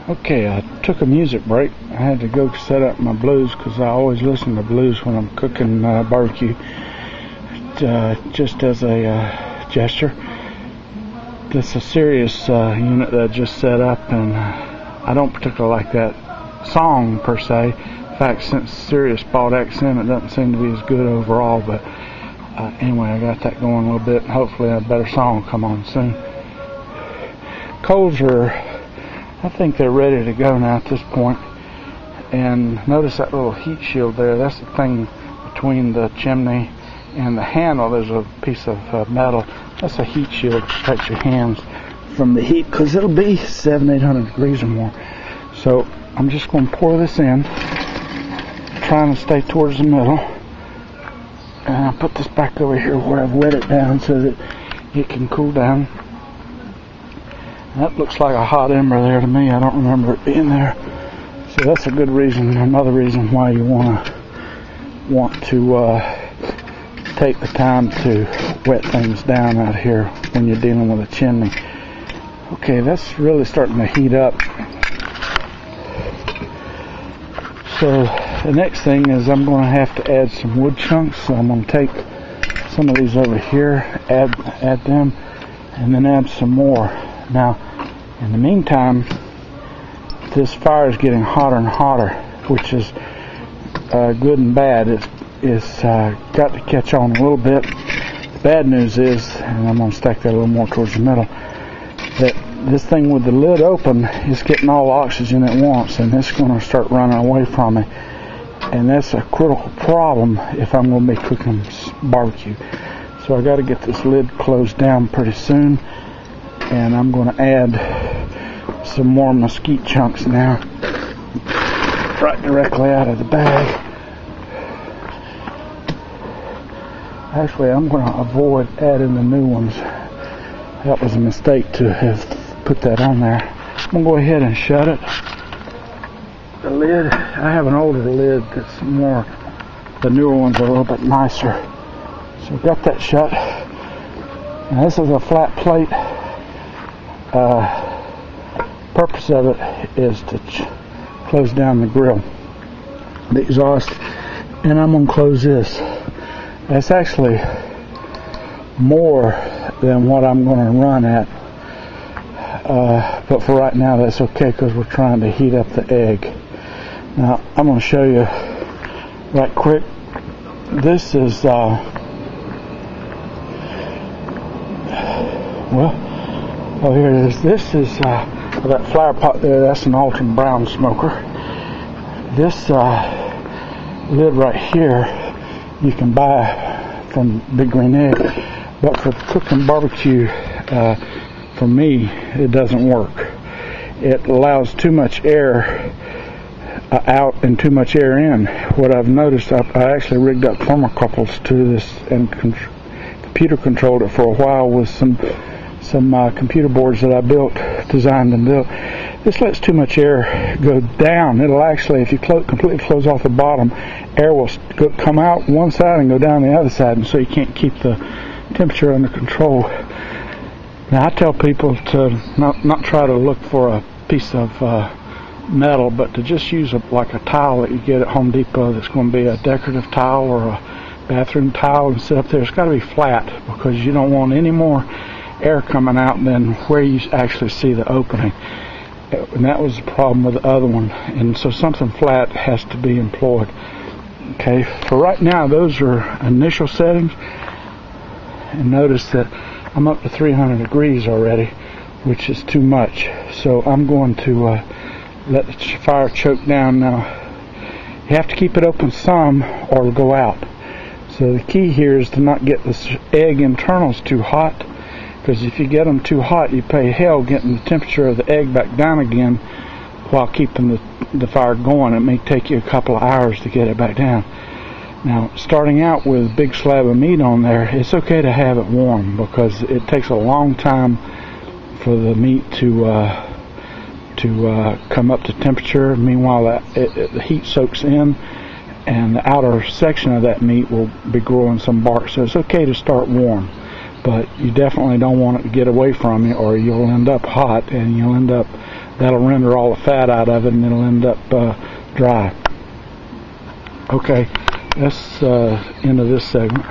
Okay, I took a music break. I had to go set up my blues because I always listen to blues when I'm cooking barbecue, just as a gesture. This is a serious unit that I just set up, and I don't particularly like that song per se. In fact, since Sirius bought XM, it doesn't seem to be as good overall, but anyway, I got that going a little bit, and hopefully a better song will come on soon. Coals are, I think they're ready to go now at this point. And notice that little heat shield there. That's the thing between the chimney and the handle. There's a piece of metal. That's a heat shield to protect your hands from the heat, because it'll be 700-800 degrees or more. So I'm just going to pour this in, trying to stay towards the middle. And I'll put this back over here where I've wet it down so that it can cool down. That looks like a hot ember there to me. I don't remember it being there. So that's a good reason, another reason why you want to take the time to wet things down out here when you're dealing with a chimney. Okay, that's really starting to heat up. So the next thing is I'm going to have to add some wood chunks. So I'm going to take some of these over here, add them, and then add some more. Now, in the meantime, this fire is getting hotter and hotter, which is good and bad. It's got to catch on a little bit. The bad news is, and I'm going to stack that a little more towards the middle, that this thing with the lid open is getting all the oxygen it wants, and it's going to start running away from me. And that's a critical problem if I'm going to be cooking barbecue. So I got to get this lid closed down pretty soon. And I'm going to add some more mesquite chunks now, right directly out of the bag. Actually, I'm going to avoid adding the new ones. That was a mistake to have put that on there. I'm going to go ahead and shut it. The lid, I have an older lid that's more, the newer ones are a little bit nicer. So got that shut. Now this is a flat plate. Purpose of it is to close down the grill, the exhaust, and I'm going to close this. That's actually more than what I'm going to run at, but for right now that's okay because we're trying to heat up the egg. Now I'm going to show you right quick. This is oh, here it is. This is that flower pot there. That's an Alton Brown smoker. This lid right here you can buy from Big Green Egg, but for cooking barbecue, for me, it doesn't work. It allows too much air out and too much air in. What I've noticed, I actually rigged up thermocouples to this and computer controlled it for a while with some computer boards that I designed and built. This lets too much air go down. It'll actually, if you completely close off the bottom, air will come out one side and go down the other side, and so you can't keep the temperature under control. Now I tell people to not try to look for a piece of metal, but to just use like a tile that you get at Home Depot that's going to be a decorative tile or a bathroom tile, and sit up there. It's got to be flat because you don't want any more air coming out than where you actually see the opening. And that was the problem with the other one, and so something flat has to be employed. Okay, for right now those are initial settings, and notice that I'm up to 300 degrees already, which is too much. So I'm going to let the fire choke down. Now you have to keep it open some or it'll go out. So the key here is to not get this egg internals too hot, because if you get them too hot, you pay hell getting the temperature of the egg back down again while keeping the fire going. It may take you a couple of hours to get it back down. Now, starting out with a big slab of meat on there, it's okay to have it warm because it takes a long time for the meat to come up to temperature. Meanwhile, the heat soaks in, and the outer section of that meat will be growing some bark. So it's okay to start warm. but you definitely don't want it to get away from you, or you'll end up hot, and that'll render all the fat out of it, and it'll end up dry. Okay, that's end of this segment.